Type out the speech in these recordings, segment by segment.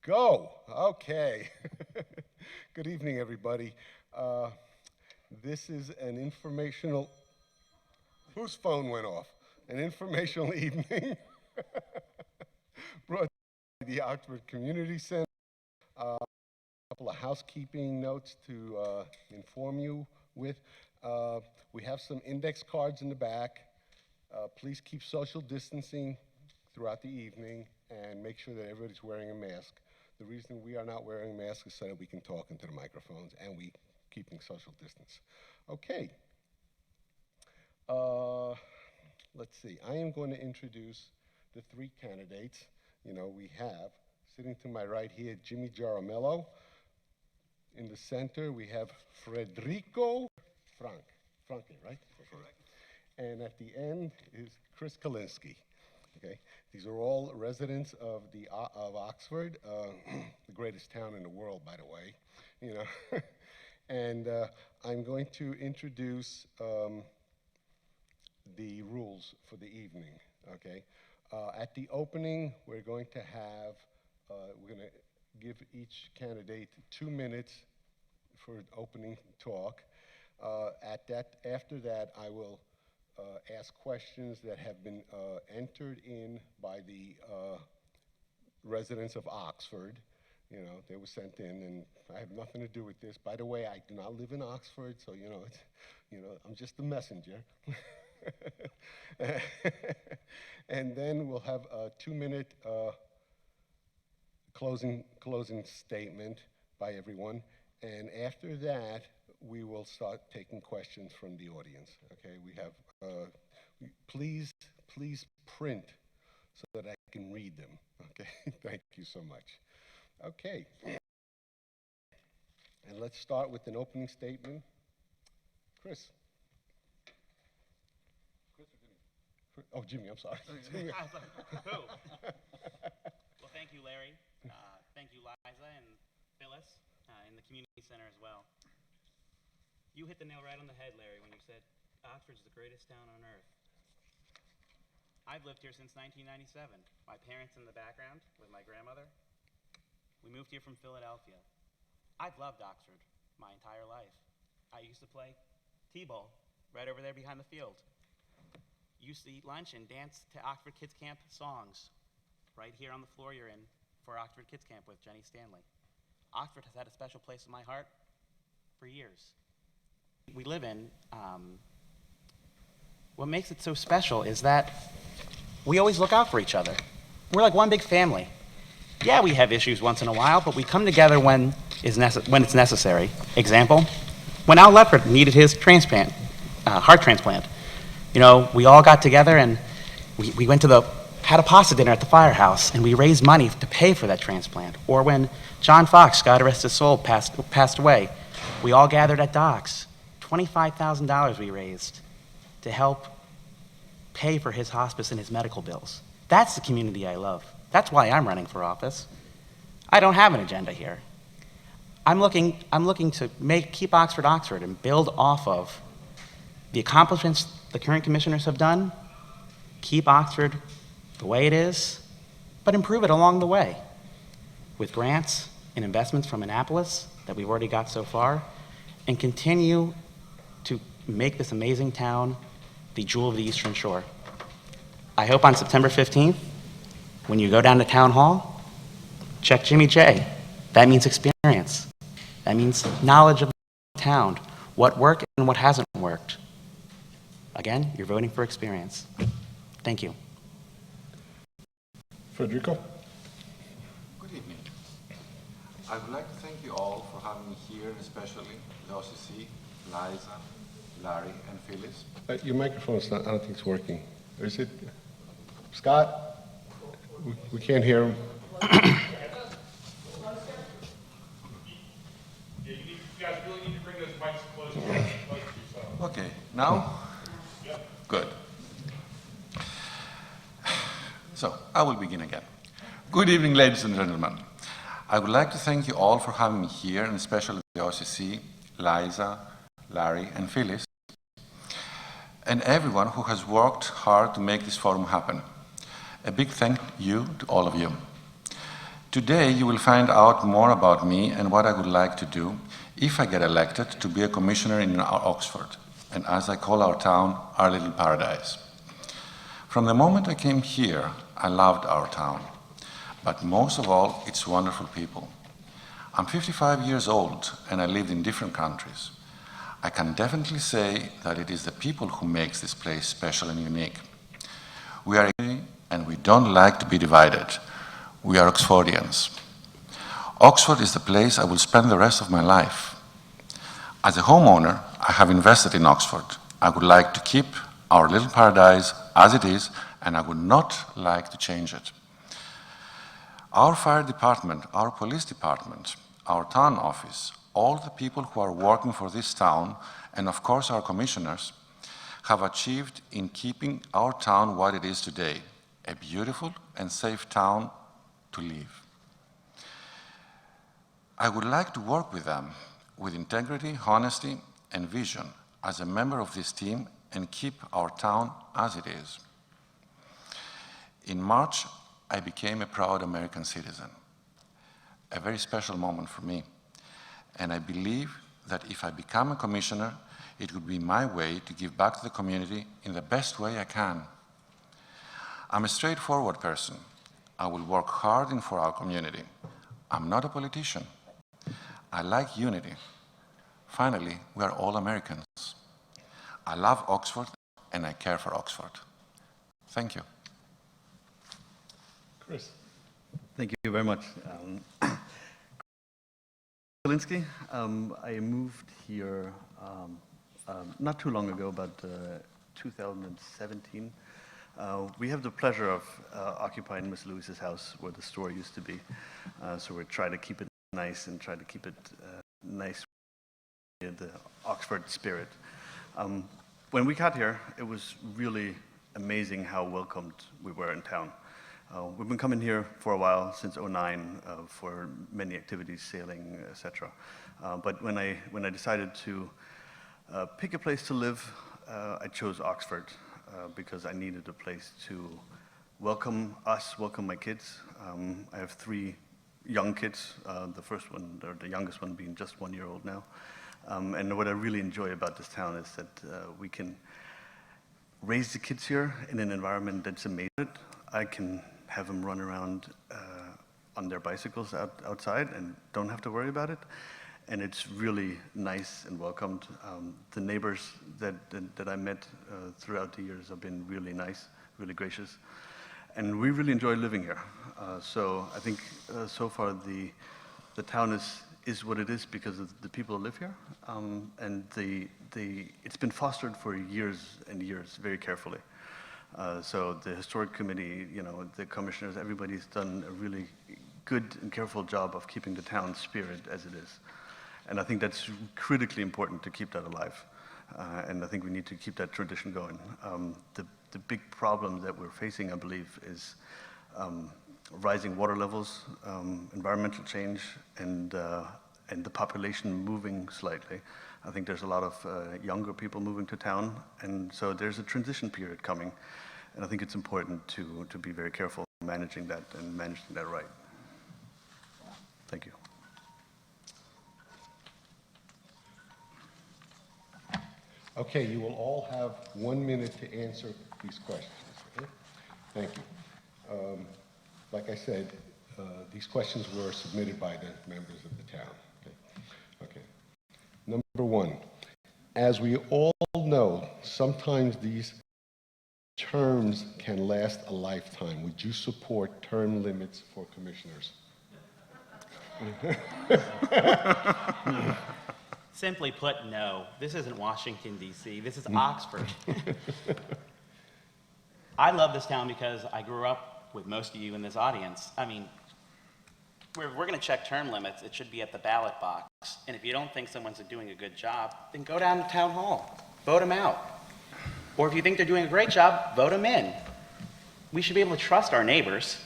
Go. Okay. Good evening, everybody. This is an informational. Whose phone went off? An informational evening brought by the Oxford Community Center. A couple of housekeeping notes to inform you with. We have some index cards in the back. Please keep social distancing throughout the evening and make sure that everybody's wearing a mask. The reason we are not wearing masks is so that we can talk into the microphones and we keeping social distance. Okay. Let's see. I am going to introduce the three candidates. You know, we have, sitting to my right here, Jimmy Jaramillo. In the center, we have Freiderikos Franke, right? Correct. And at the end is Chris Kalinski. Okay, these are all residents of Oxford, the greatest town in the world, by the way. You know, and I'm going to introduce the rules for the evening. Okay, at the opening, we're going to have we're going to give each candidate 2 minutes for an opening talk. After that, I will ask questions that have been entered in by the residents of Oxford. You know, they were sent in, and I have nothing to do with this. By the way, I do not live in Oxford, so I'm just the messenger. And then we'll have a 2-minute closing statement by everyone, and after that, we will start taking questions from the audience. Okay, we have. Please print so that I can read them. Okay, thank you so much. Okay, and let's start with an opening statement. Chris. Oh, Jimmy, I'm sorry. Jimmy. Well, thank you, Larry. Thank you, Liza and Phyllis, in the community center as well. You hit the nail right on the head, Larry, when you said Oxford's the greatest town on earth. I've lived here since 1997. My parents in the background with my grandmother. We moved here from Philadelphia. I've loved Oxford my entire life. I used to play t-ball right over there behind the field. Used to eat lunch and dance to Oxford Kids Camp songs right here on the floor you're in for Oxford Kids Camp with Jenny Stanley. Oxford has had a special place in my heart for years. We live in, what makes it so special is that we always look out for each other. We're like one big family. Yeah, we have issues once in a while, but we come together when it's necessary. Example, when Al Leopard needed his transplant, heart transplant, you know, we all got together and we went to had a pasta dinner at the firehouse and we raised money to pay for that transplant. Or when John Fox, God rest his soul, passed away, we all gathered at Doc's. $25,000 we raised to help pay for his hospice and his medical bills. That's the community I love. That's why I'm running for office. I don't have an agenda here. I'm looking to keep Oxford Oxford and build off of the accomplishments the current commissioners have done, keep Oxford the way it is, but improve it along the way with grants and investments from Annapolis that we've already got so far, and continue to make this amazing town the jewel of the Eastern Shore. I hope on September 15th, when you go down to Town Hall, check Jimmy J. That means experience. That means knowledge of the town, what worked and what hasn't worked. Again, you're voting for experience. Thank you. Frederico. Good evening. I would like to thank you all for having me here, especially the OCC, Liza, Larry, and Phyllis. Your microphone's not, I don't think it's working. Or is it? Scott? We can't hear him. You guys really need to bring those mics closer to yourself. Okay, now? Yep. Good. So, I will begin again. Good evening, ladies and gentlemen. I would like to thank you all for having me here, and especially the OCC, Liza, Larry, and Phyllis, and everyone who has worked hard to make this forum happen. A big thank you to all of you. Today, you will find out more about me and what I would like to do if I get elected to be a commissioner in Oxford, and as I call our town, our little paradise. From the moment I came here, I loved our town, but most of all, its wonderful people. I'm 55 years old and I lived in different countries. I can definitely say that it is the people who makes this place special and unique. We are and we don't like to be divided. We are Oxfordians. Oxford is the place I will spend the rest of my life. As a homeowner, I have invested in Oxford. I would like to keep our little paradise as it is, and I would not like to change it. Our fire department, our police department, our town office, all the people who are working for this town, and of course our commissioners, have achieved in keeping our town what it is today, a beautiful and safe town to live. I would like to work with them with integrity, honesty, and vision as a member of this team and keep our town as it is. In March, I became a proud American citizen, a very special moment for me. And I believe that if I become a commissioner, it would be my way to give back to the community in the best way I can. I'm a straightforward person. I will work hard and for our community. I'm not a politician. I like unity. Finally, we are all Americans. I love Oxford and I care for Oxford. Thank you. Chris. Thank you very much. Kalinski, I moved here not too long ago, but 2017. We have the pleasure of occupying Miss Lewis's house where the store used to be. So we're trying to keep it nice and try to keep it nice, the Oxford spirit. When we got here, it was really amazing how welcomed we were in town. We've been coming here for a while, since '09, for many activities, sailing, etc. But when I decided to pick a place to live, I chose Oxford because I needed a place to welcome us, welcome my kids. I have 3 young kids, the first one, or the youngest one being just 1 year old now. And what I really enjoy about this town is that we can raise the kids here in an environment that's amazing. I can have them run around on their bicycles outside and don't have to worry about it. And it's really nice and welcomed. The neighbors that I met throughout the years have been really nice, really gracious. And we really enjoy living here. So I think so far the town is what it is because of the people who live here. And it's been fostered for years and years, very carefully. So the historic committee, the commissioners, everybody's done a really good and careful job of keeping the town spirit as it is. And I think that's critically important to keep that alive. And I think we need to keep that tradition going. The big problem that we're facing, I believe, is rising water levels, environmental change, and the population moving slightly. I think there's a lot of younger people moving to town, and so there's a transition period coming. And I think it's important to be very careful managing that and managing that right. Thank you. Okay, you will all have 1 minute to answer these questions. Okay? Thank you. Like I said, these questions were submitted by the members of the town. Okay. Number 1, as we all know, sometimes these terms can last a lifetime. Would you support term limits for commissioners? Simply put, no. This isn't Washington, D.C. This is Oxford. I love this town because I grew up with most of you in this audience. I mean, we're going to check term limits. It should be at the ballot box. And if you don't think someone's doing a good job, then go down to town hall. Vote them out. Or if you think they're doing a great job, vote them in. We should be able to trust our neighbors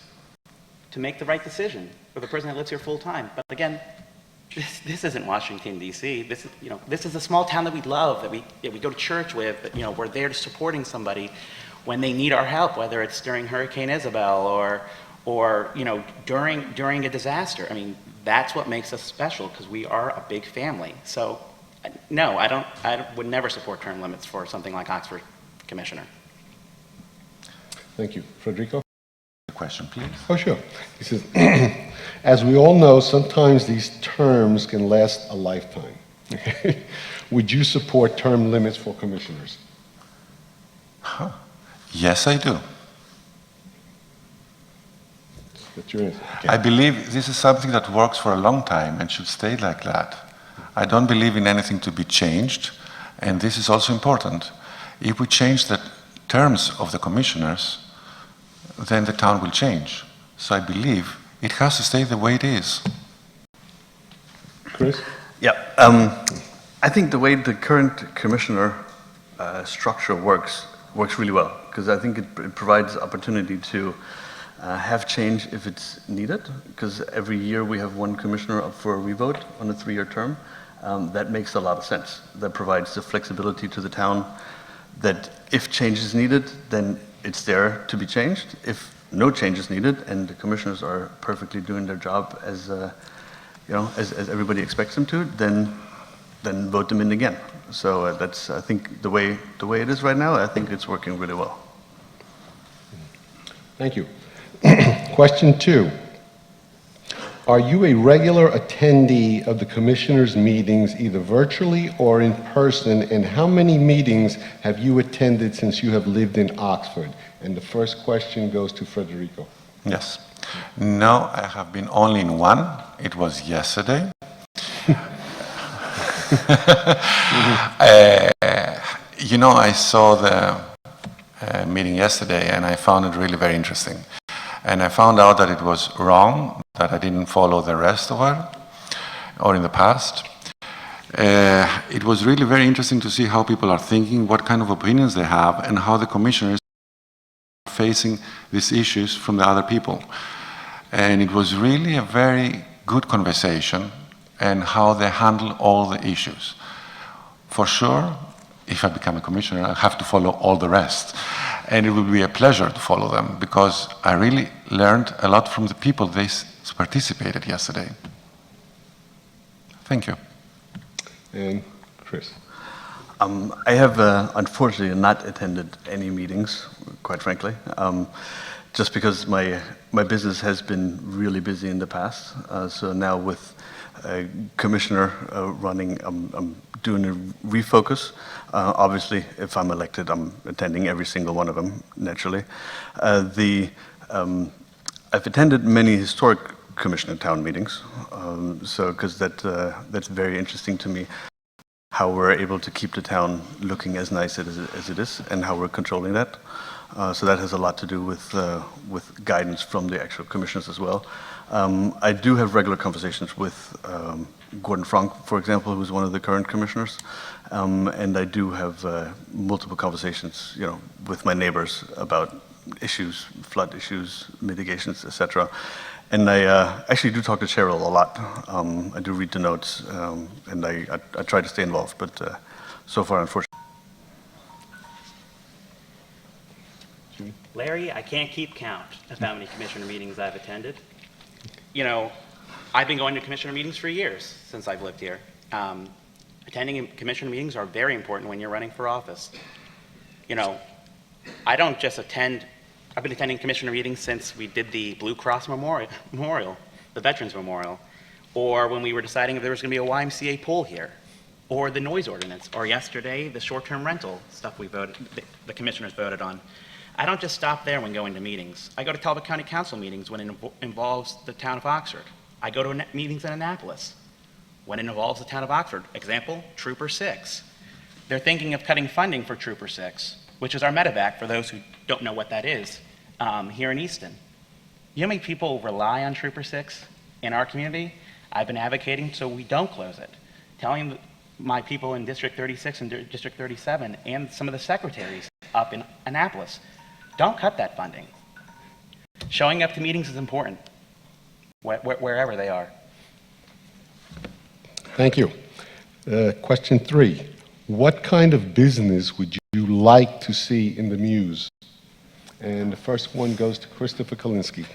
to make the right decision for the person that lives here full time. But again, this isn't Washington, D.C. This is a small town that we love, that we go to church with. That, we're there supporting somebody when they need our help, whether it's during Hurricane Isabel or, you know, during a disaster. I mean, that's what makes us special, because we are a big family. So, no, I would never support term limits for something like Oxford Commissioner. Thank you. Frederico? Question, please. Oh, sure. He says, as we all know, sometimes these terms can last a lifetime. Would you support term limits for commissioners? Yes, I do. That's your answer. Okay. I believe this is something that works for a long time and should stay like that. I don't believe in anything to be changed, and this is also important. If we change the terms of the commissioners, then the town will change. So I believe it has to stay the way it is. Chris? Yeah, I think the way the current commissioner structure works really well, because I think it provides opportunity to have change if it's needed, because every year we have one commissioner up for a revote on a 3-year term. That makes a lot of sense. That provides the flexibility to the town that if change is needed, then it's there to be changed. If no change is needed and the commissioners are perfectly doing their job as as everybody expects them to, then vote them in again. So that's, I think, the way it is right now. I think it's working really well. Thank you. Question 2. Are you a regular attendee of the commissioners' meetings, either virtually or in person, and how many meetings have you attended since you have lived in Oxford? And the first question goes to Frederico. Yes. No, I have been only in one. It was yesterday. You know, I saw the meeting yesterday and I found it really very interesting. And I found out that it was wrong, that I didn't follow the rest of it, or in the past. It was really very interesting to see how people are thinking, what kind of opinions they have, and how the commissioners are facing these issues from the other people. And it was really a very good conversation, and how they handle all the issues. For sure, if I become a commissioner, I have to follow all the rest. And it will be a pleasure to follow them, because I really learned a lot from the people they participated yesterday. Thank you. And Chris? I have unfortunately not attended any meetings, quite frankly, just because my business has been really busy in the past. So now with commissioner running, I'm doing a refocus. Obviously, if I'm elected, I'm attending every single one of them, naturally. I've attended many historic commissioner town meetings, because that's very interesting to me, how we're able to keep the town looking as nice as it is, and how we're controlling that. So that has a lot to do with guidance from the actual commissioners as well. I do have regular conversations with Gordon Franke, for example, who's one of the current commissioners, and I do have multiple conversations, with my neighbors about issues, flood issues, mitigations, etc. And I actually do talk to Cheryl a lot. I do read the notes, and I try to stay involved, but so far, unfortunately. Larry, I can't keep count of how many commissioner meetings I've attended. I've been going to commissioner meetings for years since I've lived here. Attending commissioner meetings are very important when you're running for office. I don't just attend, I've been attending commissioner meetings since we did the Blue Cross Memorial, the Veterans Memorial, or when we were deciding if there was going to be a YMCA pool here, or the noise ordinance, or yesterday, the short-term rental stuff the commissioners voted on. I don't just stop there when going to meetings. I go to Talbot County Council meetings when it involves the town of Oxford. I go to meetings in Annapolis when it involves the town of Oxford. Example, Trooper 6. They're thinking of cutting funding for Trooper 6, which is our medevac, for those who don't know what that is, here in Easton. You know how many people rely on Trooper 6 in our community? I've been advocating so we don't close it, telling my people in District 36 and District 37 and some of the secretaries up in Annapolis, don't cut that funding. Showing up to meetings is important, wherever they are. Thank you. Question 3. What kind of business would you like to see in the Muse? And the first one goes to Christopher Kalinski.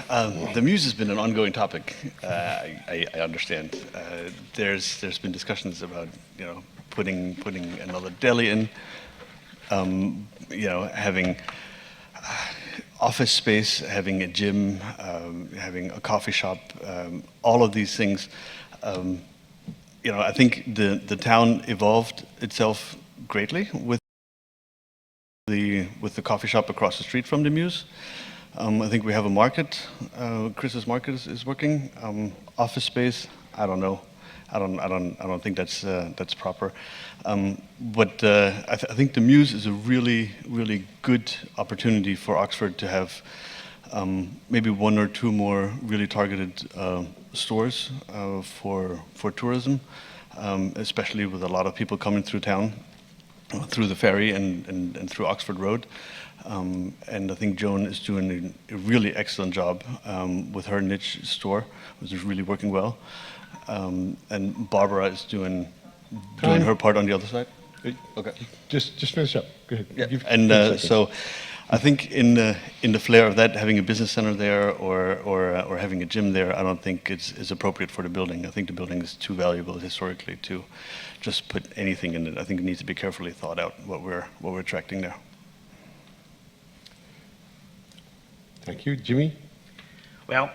The Muse has been an ongoing topic. I understand. There's been discussions about putting another deli in, having office space, having a gym, having a coffee shop, all of these things. I think the town evolved itself greatly with the coffee shop across the street from the Muse. I think we have a market. Chris's market is working. Office space, I don't know. I don't think that's proper. But I think the Muse is a really, really good opportunity for Oxford to have maybe one or two more really targeted stores for tourism, especially with a lot of people coming through town, through the ferry and through Oxford Road. And I think Joan is doing a really excellent job with her niche store, which is really working well. And Barbara is doing her part on the other side. Okay. Just finish up. Go ahead. Yeah. Give And 10 seconds. so I think in the flair of that, having a business center there or having a gym there, I don't think is appropriate for the building. I think the building is too valuable historically to just put anything in it. I think it needs to be carefully thought out what we're attracting there. Thank you. Jimmy? Well,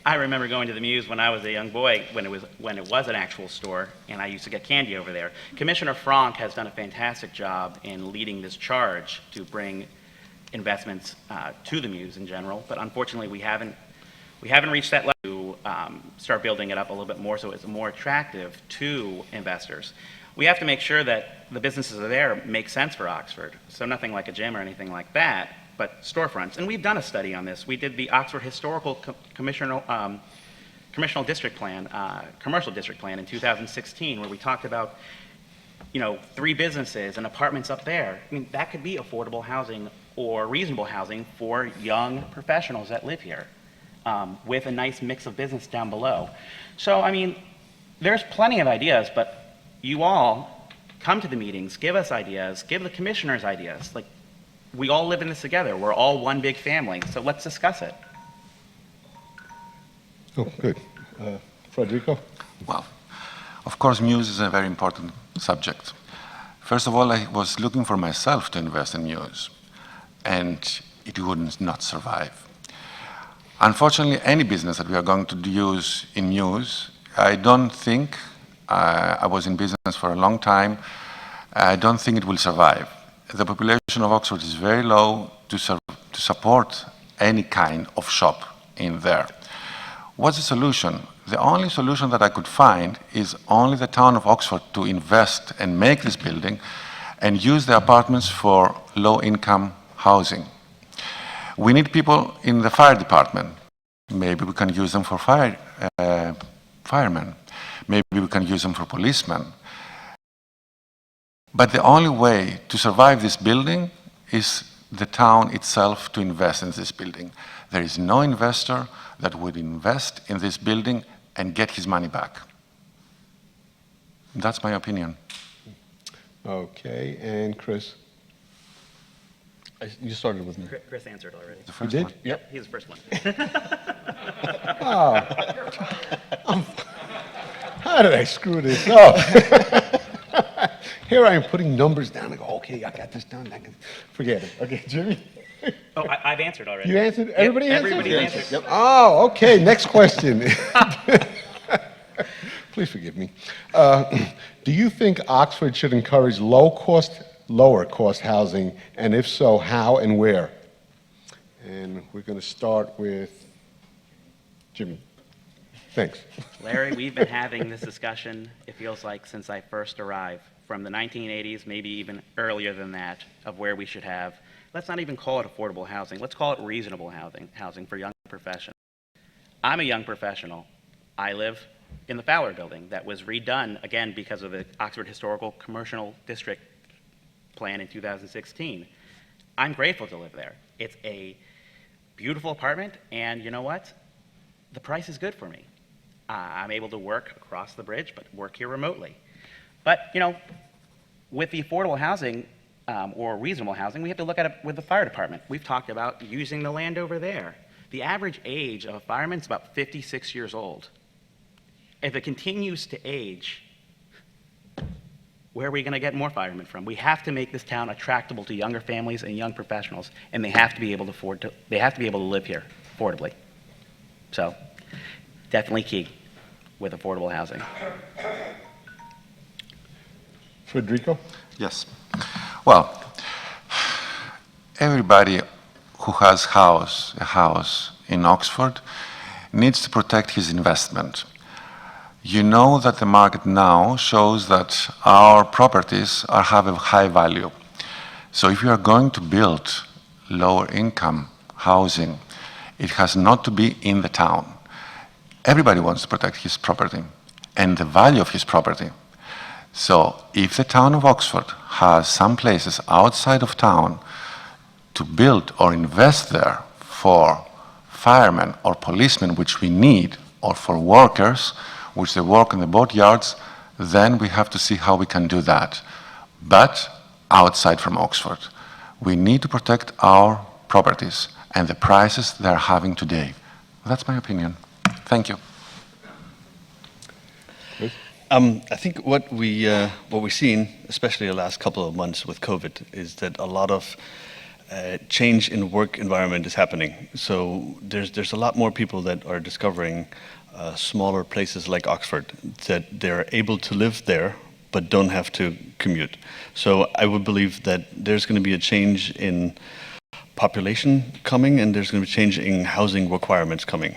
I remember going to the Muse when I was a young boy, when it was an actual store, and I used to get candy over there. Commissioner Franke has done a fantastic job in leading this charge to bring investments to the Muse in general, but unfortunately we haven't reached that level to start building it up a little bit more so it's more attractive to investors. We have to make sure that the businesses that are there make sense for Oxford, so nothing like a gym or anything like that, but storefronts. And we've done a study on this. We did the Oxford Historical Commercial District Plan in 2016, where we talked about 3 businesses and apartments up there. I mean, that could be affordable housing or reasonable housing for young professionals that live here, with a nice mix of business down below. So, I mean, there's plenty of ideas, but you all come to the meetings, give us ideas, give the commissioners ideas. Like, we all live in this together. We're all one big family, so let's discuss it. Oh, good. Frederico? Well, of course, Muse is a very important subject. First of all, I was looking for myself to invest in Muse, and it would not survive. Unfortunately, any business that we are going to use in Muse, I don't think, I was in business for a long time, I don't think it will survive. The population of Oxford is very low to support any kind of shop in there. What's the solution? The only solution that I could find is only the town of Oxford to invest and make this building and use the apartments for low-income housing. We need people in the fire department. Maybe we can use them for firemen. Maybe we can use them for policemen. But the only way to survive this building is the town itself to invest in this building. There is no investor that would invest in this building and get his money back. That's my opinion. Okay, and Chris? You started with me. Chris answered already. The first did? one. Yep, he's the first one. How did I screw this up? Here I am putting numbers down. I go, okay, I got this done. I can forget it. Okay, Jimmy? Oh, I've answered already. You answered? Everybody answered? Everybody answered. Yep. Oh, okay, next question. Please forgive me. Do you think Oxford should encourage lower cost housing, and if so, how and where? And we're going to start with Jimmy. Thanks. Larry, we've been having this discussion, it feels like, since I first arrived, from the 1980s, maybe even earlier than that, of where we should have, let's not even call it affordable housing, let's call it reasonable housing for young professionals. I'm a young professional. I live in the Fowler Building that was redone, again, because of the Oxford Historical Commercial District Plan in 2016. I'm grateful to live there. It's a beautiful apartment, and you know what? The price is good for me. I'm able to work across the bridge, but work here remotely. But, with the affordable housing or reasonable housing, we have to look at it with the fire department. We've talked about using the land over there. The average age of a fireman is about 56 years old. If it continues to age, where are we going to get more firemen from? We have to make this town attractable to younger families and young professionals, and they have to be able to live here affordably. So, definitely key with affordable housing. Frederico? Yes. Well, everybody who has a house in Oxford needs to protect his investment. You know that the market now shows that our properties have a high value. So if you are going to build lower income housing, it has not to be in the town. Everybody wants to protect his property and the value of his property. So if the town of Oxford has some places outside of town to build or invest there for firemen or policemen, which we need, or for workers, which they work in the boatyards, then we have to see how we can do that. But outside from Oxford, we need to protect our properties and the prices they're having today. That's my opinion. Thank you. I think what we've seen, especially the last couple of months with COVID, is that a lot of change in work environment is happening. So there's a lot more people that are discovering smaller places like Oxford, that they're able to live there but don't have to commute. So I would believe that there's going to be a change in population coming, and there's going to be a change in housing requirements coming.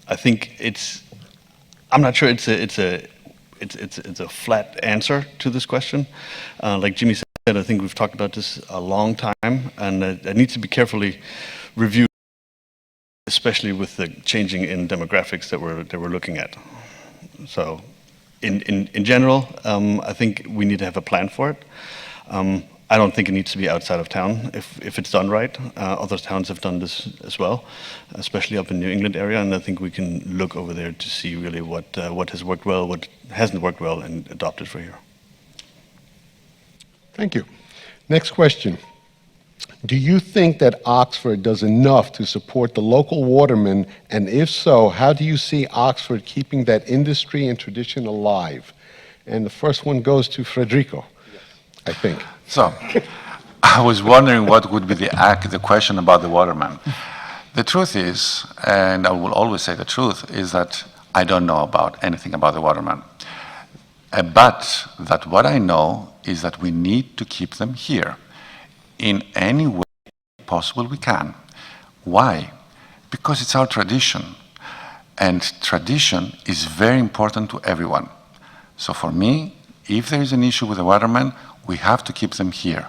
I think I'm not sure it's a flat answer to this question. Like Jimmy said, I think we've talked about this a long time, and it needs to be carefully reviewed, especially with the changing in demographics that we're looking at. So, in general, I think we need to have a plan for it. I don't think it needs to be outside of town if it's done right. Other towns have done this as well, especially up in New England area, and I think we can look over there to see really what has worked well, what hasn't worked well, and adopt it for here. Thank you. Next question. Do you think that Oxford does enough to support the local watermen? And if so, how do you see Oxford keeping that industry and tradition alive? And the first one goes to Frederico, I think. So, I was wondering what would be the question about the waterman. The truth is, and I will always say the truth, is that I don't know about anything about the waterman. But that what I know is that we need to keep them here in any way possible we can. Why? Because it's our tradition. And tradition is very important to everyone. So for me, if there is an issue with the watermen, we have to keep them here.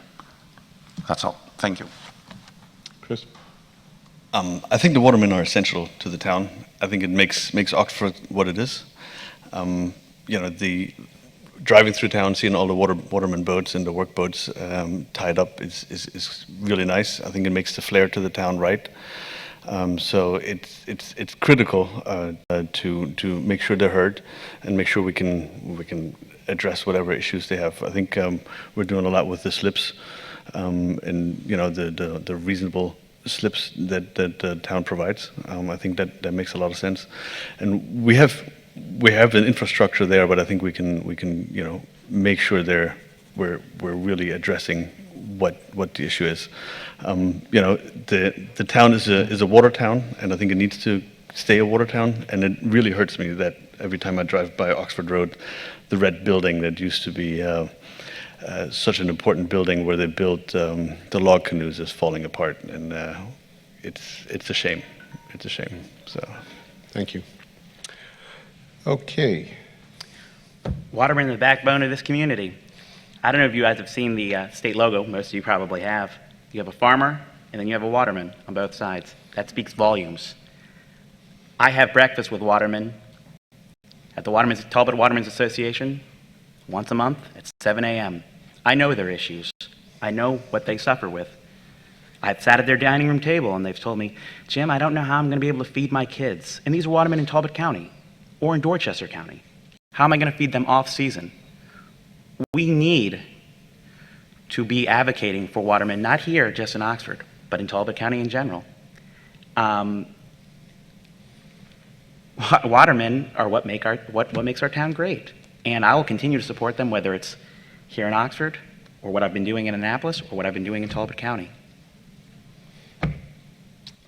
That's all. Thank you. Chris? I think the watermen are essential to the town. I think it makes Oxford what it is. The driving through town, seeing all the waterman boats and the work boats tied up is really nice. I think it makes the flair to the town right. So it's critical to make sure they're heard and make sure we can address whatever issues they have. I think we're doing a lot with the slips and the reasonable slips that the town provides. I think that makes a lot of sense, and we have an infrastructure there, but I think we can make sure we're really addressing what the issue is. The town is a water town, and I think it needs to stay a water town. And it really hurts me that every time I drive by Oxford Road, the red building that used to be such an important building where they built the log canoes is falling apart, and it's a shame. It's a shame. So, Thank you. Okay. Watermen are the backbone of this community. I don't know if you guys have seen the state logo. Most of you probably have. You have a farmer, and then you have a waterman on both sides. That speaks volumes. I have breakfast with watermen at the Talbot Watermen's Association once a month at 7 a.m. I know their issues. I know what they suffer with. I've sat at their dining room table, and they've told me, Jim, I don't know how I'm going to be able to feed my kids. And these are watermen in Talbot County or in Dorchester County. How am I going to feed them off-season? We need to be advocating for watermen, not here, just in Oxford, but in Talbot County in general. Watermen are what makes our town great. And I will continue to support them, whether it's here in Oxford, or what I've been doing in Annapolis, or what I've been doing in Talbot County.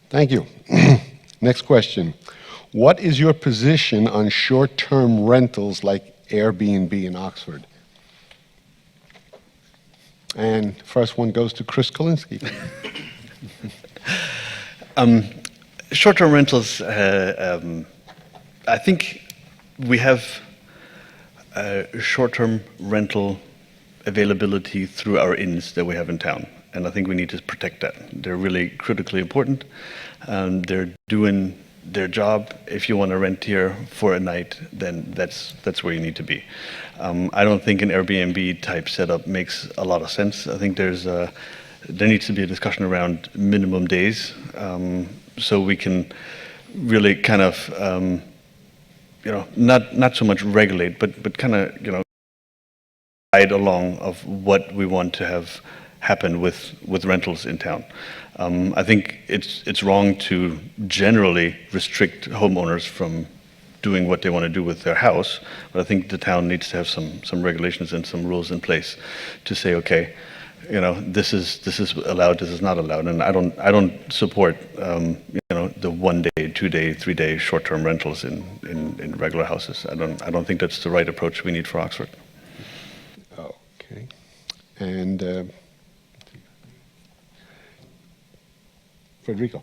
Thank you. Next question. What is your position on short-term rentals like Airbnb in Oxford? And first one goes to Chris Kalinski. Short-term rentals, I think we have short-term rental availability through our inns that we have in town. And I think we need to protect that. They're really critically important. They're doing their job. If you want to rent here for a night, then that's where you need to be. I don't think an Airbnb type setup makes a lot of sense. I think there needs to be a discussion around minimum days, so we can really kind of not so much regulate, but kind of guide along of what we want to have happen with rentals in town. I think it's wrong to generally restrict homeowners from doing what they want to do with their house, but I think the town needs to have some regulations and some rules in place to say, okay, this is allowed, this is not allowed, and I don't support the 1 day, 2 day, 3 day short-term rentals in regular houses. I don't think that's the right approach we need for Oxford. Okay, and Frederico.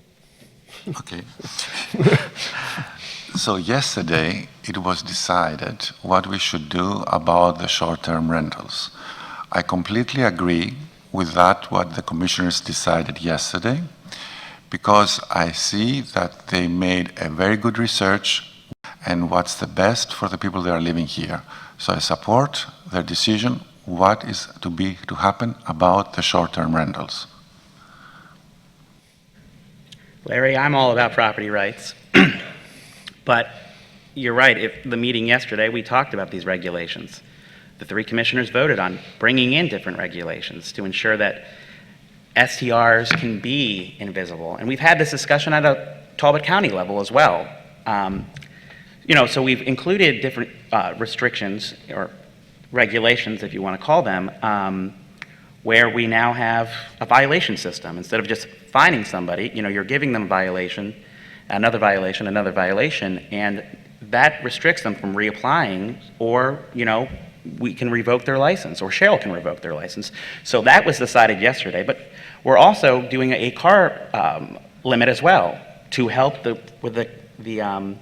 Okay. So yesterday it was decided what we should do about the short-term rentals. I completely agree with that, what the commissioners decided yesterday, because I see that they made a very good research and what's the best for the people that are living here. So I support their decision, what is to happen about the short-term rentals. Larry, I'm all about property rights. But you're right, if the meeting yesterday, we talked about these regulations. The 3 commissioners voted on bringing in different regulations to ensure that STRs can be invisible. And we've had this discussion at a Talbot County level as well. So we've included different restrictions or regulations, if you want to call them, where we now have a violation system. Instead of just fining somebody, you're giving them a violation, another violation, and that restricts them from reapplying, or, we can revoke their license, or Cheryl can revoke their license. So that was decided yesterday, but we're also doing a car limit as well to help with the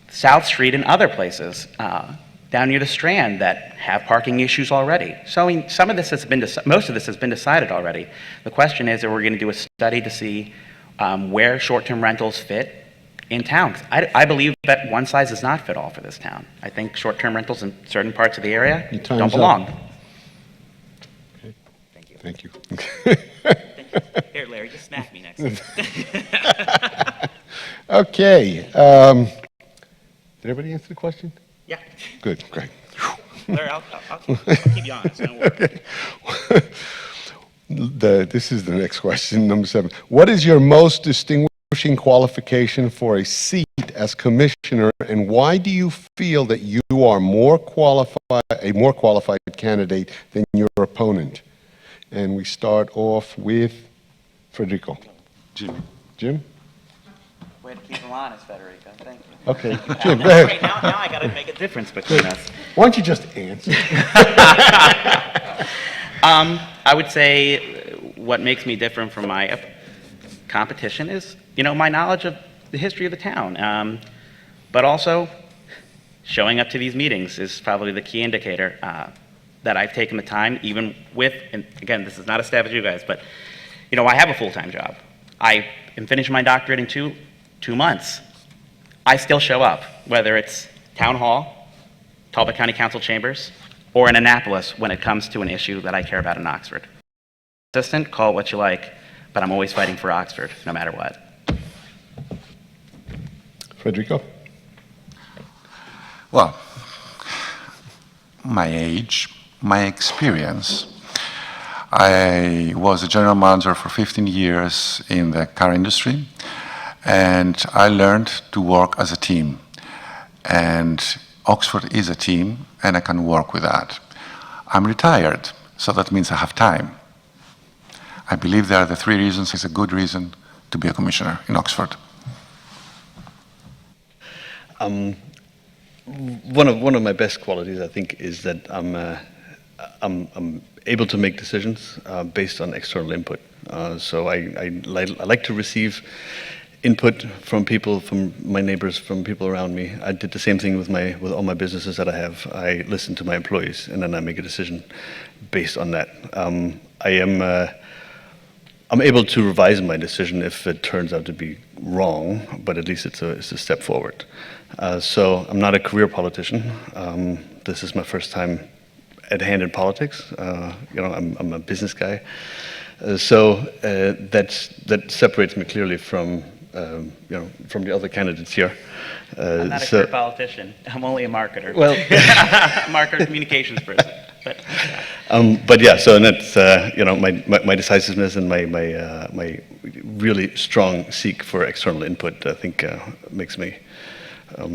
South Street and other places down near the Strand that have parking issues already. So most of this has been decided already. The question is, are we going to do a study to see where short-term rentals fit in town? 'Cause I believe that one size does not fit all for this town. I think short-term rentals in certain parts of the area don't belong. Okay. Thank you. Thank you. Here, Larry, just smack me next. Okay. Did everybody answer the question? Yeah. Good, great. Larry, I'll keep you honest. Don't worry. Okay. This is the next question, number 7. What is your most distinguishing qualification for a seat as commissioner, and why do you feel that you are a more qualified candidate than your opponent? And we start off with Frederico. Jim? Way to keep him honest, Federico. Thank you. Okay, Jim, go ahead. Now I got to make a difference between us. Why don't you just answer? I would say what makes me different from my competition is, my knowledge of the history of the town. But also, showing up to these meetings is probably the key indicator that I've taken the time, even with, and again, this is not a stab at you guys, but, I have a full-time job. I am finishing my doctorate in two months. I still show up, whether it's Town Hall, Talbot County Council Chambers, or in Annapolis when it comes to an issue that I care about in Oxford. Assistant, call it what you like, but I'm always fighting for Oxford, no matter what. Frederico? Well, my age, my experience. I was a general manager for 15 years in the car industry, And I learned to work as a team. And Oxford is a team, and I can work with that. I'm retired, so that means I have time. I believe there are the three reasons. It's a good reason to be a commissioner in Oxford. One of my best qualities, I think, is that I'm able to make decisions based on external input. So I like to receive input from people, from my neighbors, from people around me. I did the same thing with all my businesses that I have. I listen to my employees, and then I make a decision based on that. I'm able to revise my decision if it turns out to be wrong, but at least it's a step forward. So I'm not a career politician. This is my first time at hand in politics. I'm a business guy. So that separates me clearly from the other candidates here. I'm not a career politician. I'm only a marketer. Well, marketer, communications person. But yeah, so and that's my decisiveness and my really strong seek for external input, I think, makes me a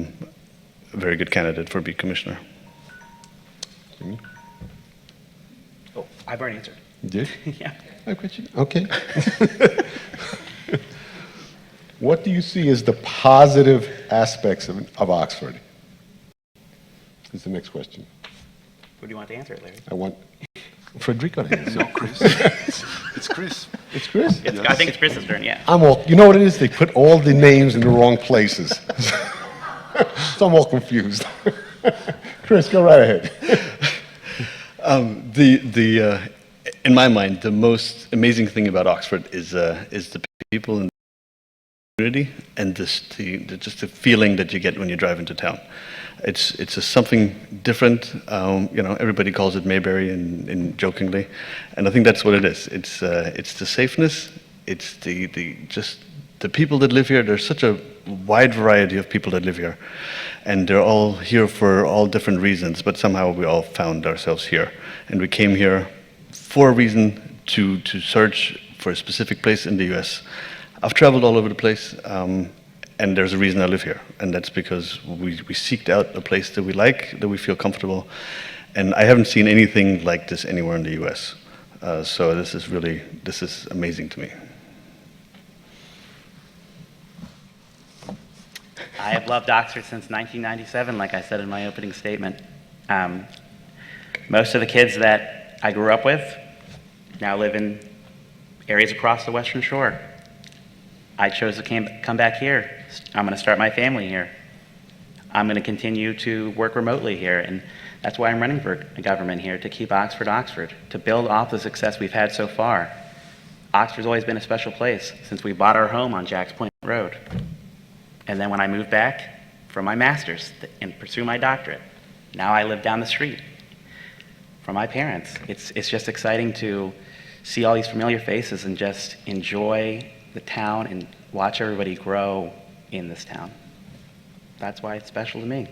very good candidate for being commissioner. Oh, I've already answered. You did? Yeah. I got you. Okay. What do you see as the positive aspects of Oxford? Is the next question. Who do you want to answer it, Larry? I want Frederico to answer. No, Chris. It's Chris. It's Chris? Yes. I think it's Chris's turn, yeah. You know what it is? They put all the names in the wrong places. So I'm all confused. Chris, go right ahead. In my mind, the most amazing thing about Oxford is the people in the community and just the feeling that you get when you drive into town. It's just something different. Everybody calls it Mayberry and jokingly, and I think that's what it is. It's the safeness. It's the people that live here. There's such a wide variety of people that live here, and they're all here for all different reasons. But somehow we all found ourselves here, and we came here for a reason to search for a specific place in the U.S. I've traveled all over the place. And there's a reason I live here, and that's because we seeked out a place that we like, that we feel comfortable, and I haven't seen anything like this anywhere in the U.S. So this is amazing to me. I have loved Oxford since 1997, like I said in my opening statement. Most of the kids that I grew up with now live in areas across the Western Shore. I chose to come back here. I'm going to start my family here. I'm going to continue to work remotely here, and that's why I'm running for government here, to keep Oxford Oxford, to build off the success we've had so far. Oxford's always been a special place since we bought our home on Jack's Point Road. And then when I moved back for my master's and pursue my doctorate, now I live down the street from my parents. It's just exciting to see all these familiar faces and just enjoy the town and watch everybody grow in this town. That's why it's special to me.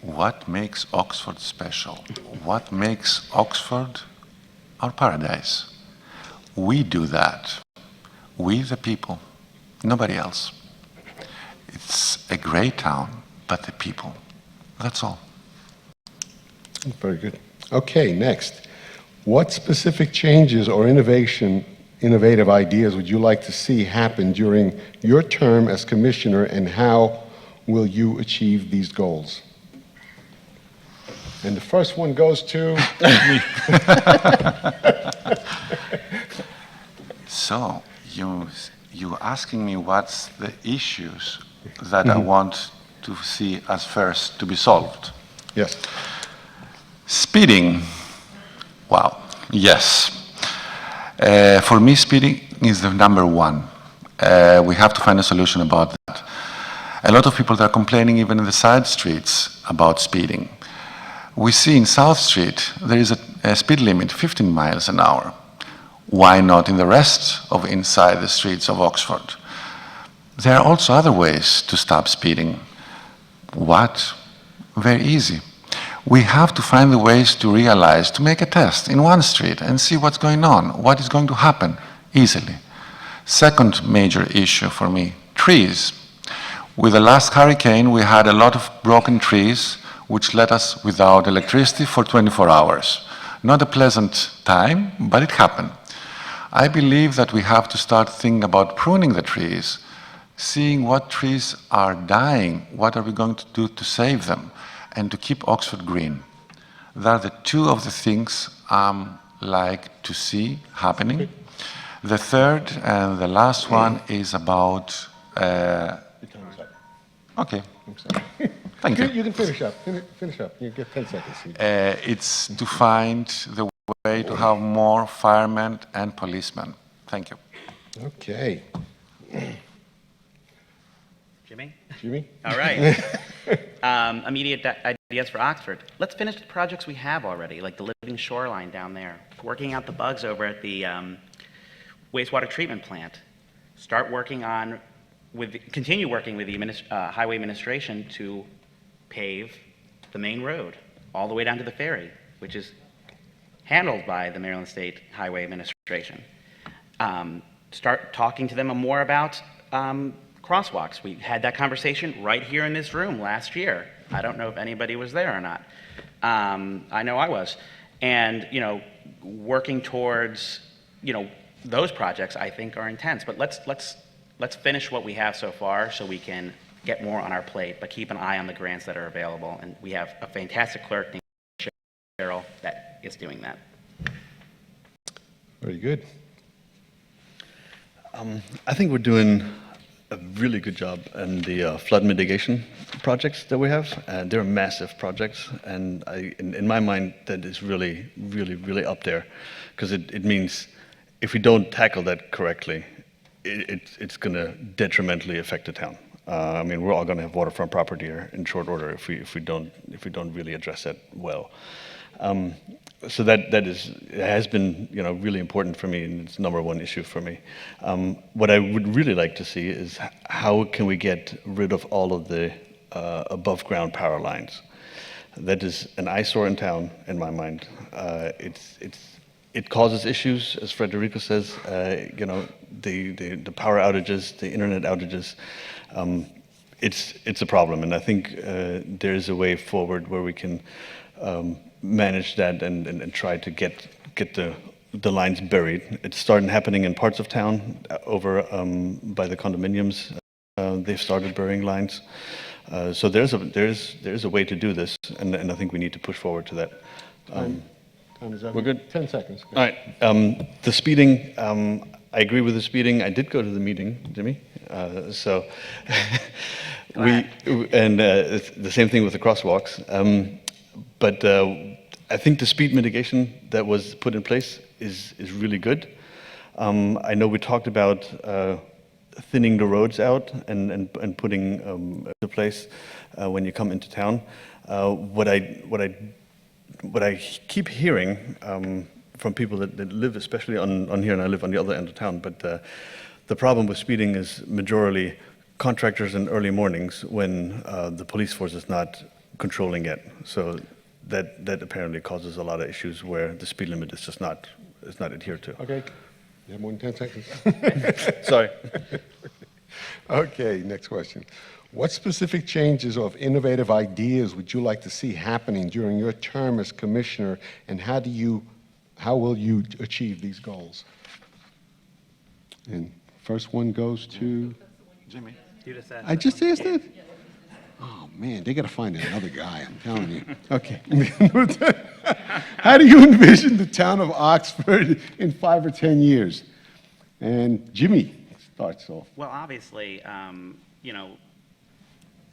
What makes Oxford special? What makes Oxford our paradise? We do that. We, the people, nobody else. It's a great town, but the people. That's all. Very good. Okay, next. What specific changes or innovative ideas would you like to see happen during your term as commissioner, and how will you achieve these goals? And the first one goes to... So, you asking me what's the issues that I want to see as first to be solved? Yes. Speeding. Wow. Yes. For me, speeding is the number one. We have to find a solution about that. A lot of people are complaining even in the side streets about speeding. We see in South Street there is a speed limit, 15 miles an hour. Why not in the rest of inside the streets of Oxford? There are also other ways to stop speeding. What? Very easy. We have to find the ways to realize, to make a test in one street and see what's going on, what is going to happen easily. Second major issue for me, trees. With the last hurricane, we had a lot of broken trees, which left us without electricity for 24 hours. Not a pleasant time, but it happened. I believe that we have to start thinking about pruning the trees, seeing what trees are dying, what are we going to do to save them, and to keep Oxford green. That are the two of the things I like to see happening. The third and the last one is about... okay. Thank you. You can finish up. Finish up. You get 10 seconds. It's to find the way to have more firemen and policemen. Thank you. Okay. Jimmy? Jimmy? All right. Immediate ideas for Oxford. Let's finish the projects we have already, like the living shoreline down there. Working out the bugs over at the wastewater treatment plant. Start working on, continue working with the highway administration to pave the main road all the way down to the ferry, which is handled by the Maryland State Highway Administration. Start talking to them more about crosswalks. We had that conversation right here in this room last year. I don't know if anybody was there or not. I know I was. And, you know, working towards, you know, those projects I think are intense. But let's finish what we have so far so we can get more on our plate, but keep an eye on the grants that are available. And we have a fantastic clerk named Cheryl that is doing that. Very good. I think we're doing a really good job in the flood mitigation projects that we have. They're massive projects, and in my mind, that is really, really, really up there, because it means if we don't tackle that correctly, it's going to detrimentally affect the town. I mean, we're all going to have waterfront property here in short order if we don't really address that well. So that has been, you know, really important for me, and it's number one issue for me. What I would really like to see is how can we get rid of all of the above ground power lines. That is an eyesore in town, in my mind. It causes issues, as Freiderikos says. You know, the power outages, the internet outages. It's a problem, and I think there is a way forward where we can manage that and try to get the lines buried. It's started happening in parts of town over by the condominiums. They've started burying lines. So there's a way to do this, and I think we need to push forward to that. Time is up. We're good? 10 seconds. All right. The speeding, I agree with the speeding. I did go to the meeting, Jimmy. So it's the same thing with the crosswalks. But I think the speed mitigation that was put in place is really good. I know we talked about thinning the roads out and putting into place when you come into town. What I keep hearing from people that live especially on here, and I live on the other end of town, but the problem with speeding is majorly contractors in early mornings when the police force is not controlling it. So that apparently causes a lot of issues where the speed limit is just not adhered to. Okay. You have more than 10 seconds. Sorry. Okay, next question. What specific changes or innovative ideas would you like to see happening during your term as commissioner, and how will you achieve these goals? And first one goes to Jimmy. I just asked that? Oh, man, they got to find another guy, I'm telling you. Okay. How do you envision the town of Oxford in 5 or 10 years? And Jimmy starts off. Well, obviously, you know,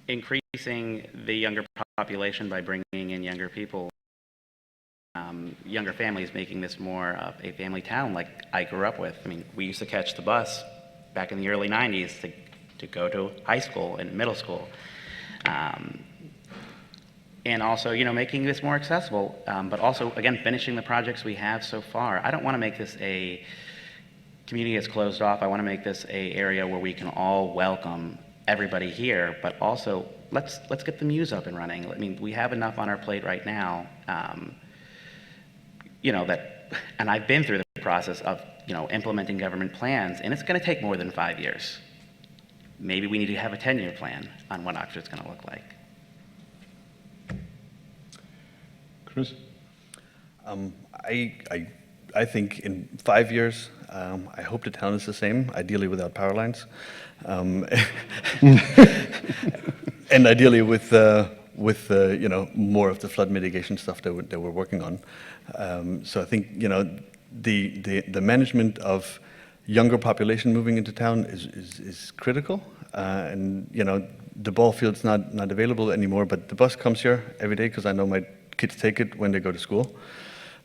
increasing the younger population by bringing in younger people, younger families, making this more of a family town like I grew up with. I mean, we used to catch the bus back in the early 90s to go to high school and middle school. And also, you know, making this more accessible, but also, again, finishing the projects we have so far. I don't want to make this a community that's closed off. I want to make this a area where we can all welcome everybody here, but also let's get the Muse up and running. I mean, we have enough on our plate right now, you know, that, and I've been through the process of, implementing government plans, and it's going to take more than 5 years. Maybe we need to have a 10-year plan on what Oxford's going to look like. Chris? I think in 5 years, I hope the town is the same, ideally without power lines, and ideally with more of the flood mitigation stuff that we're working on. So I think the management of younger population moving into town is critical, and the ball field's not available anymore, but the bus comes here every day because I know my kids take it when they go to school.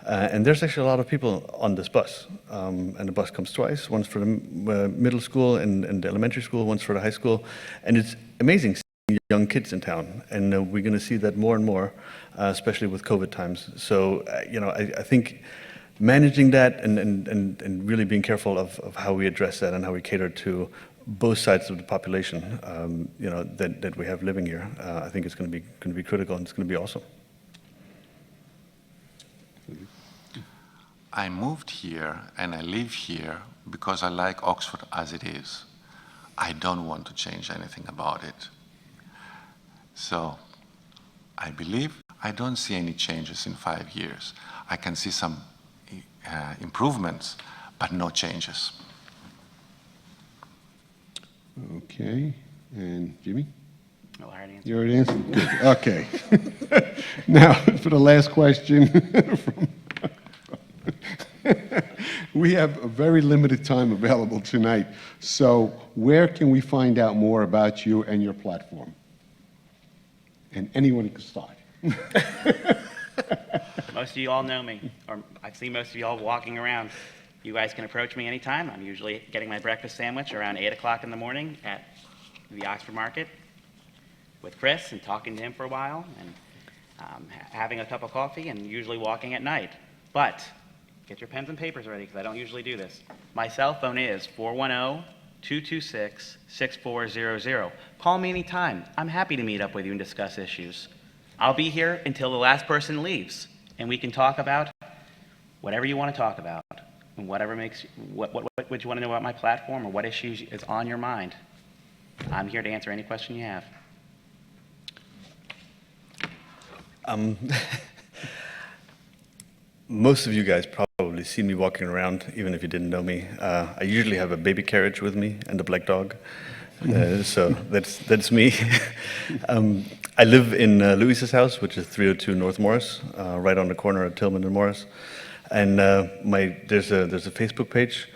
And there's actually a lot of people on this bus. And the bus comes twice, once for the middle school and the elementary school, once for the high school. And it's amazing seeing young kids in town. And we're going to see that more and more, especially with COVID times. So, I think managing that and really being careful of how we address that and how we cater to both sides of the population, that we have living here, I think it's going to be critical, and it's going to be awesome. I moved here and I live here because I like Oxford as it is. I don't want to change anything about it. So I believe I don't see any changes in 5 years. I can see some improvements, but no changes. Okay, and Jimmy? No, I already answered. You already answered? Good. Okay. Now, for the last question, we have a very limited time available tonight. So where can we find out more about you and your platform? And anyone can start. Most of you all know me, or I've seen most of you all walking around. You guys can approach me anytime. I'm usually getting my breakfast sandwich around 8 o'clock in the morning at the Oxford Market with Chris and talking to him for a while and having a cup of coffee and usually walking at night. But get your pens and papers ready because I don't usually do this. My cell phone is 410-226-6400. Call me anytime. I'm happy to meet up with you and discuss issues. I'll be here until the last person leaves, and we can talk about whatever you want to talk about, and whatever makes what would you want to know about my platform or what issues is on your mind. I'm here to answer any question you have. Most of you guys probably seen me walking around, even if you didn't know me. I usually have a baby carriage with me and a black dog. So that's me. I live in Louisa's house, which is 302 North Morris, right on the corner of Tillman and Morris. And there's a Facebook page,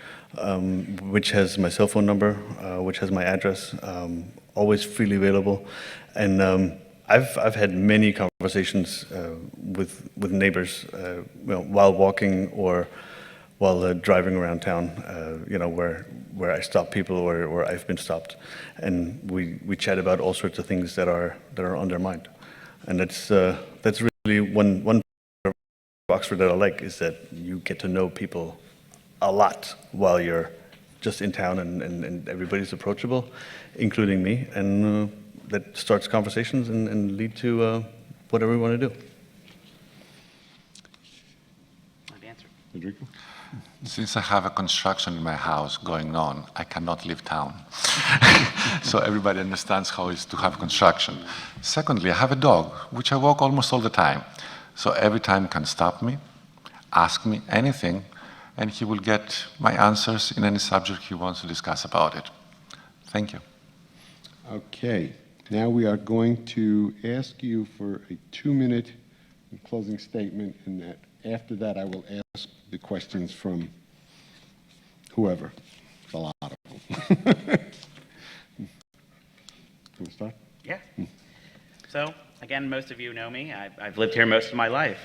which has my cell phone number, which has my address, always freely available. And I've had many conversations with neighbors, while walking or while driving around town, where I stop people or I've been stopped, and we chat about all sorts of things that are on their mind, and that's really one part of Oxford that I like, is that you get to know people a lot while you're just in town, and everybody's approachable, including me, and that starts conversations and lead to whatever we want to do. I've answered. Federico? Since I have a construction in my house going on, I cannot leave town. So everybody understands how it is to have construction. Secondly, I have a dog, which I walk almost all the time. So every time can stop me, ask me anything, and he will get my answers in any subject he wants to discuss about it. Thank you. Okay. Now we are going to ask you for a 2-minute closing statement, and that after that I will ask the questions from whoever. It's a lot of them. Can we start? Yeah. So, again, most of you know me. I've lived here most of my life.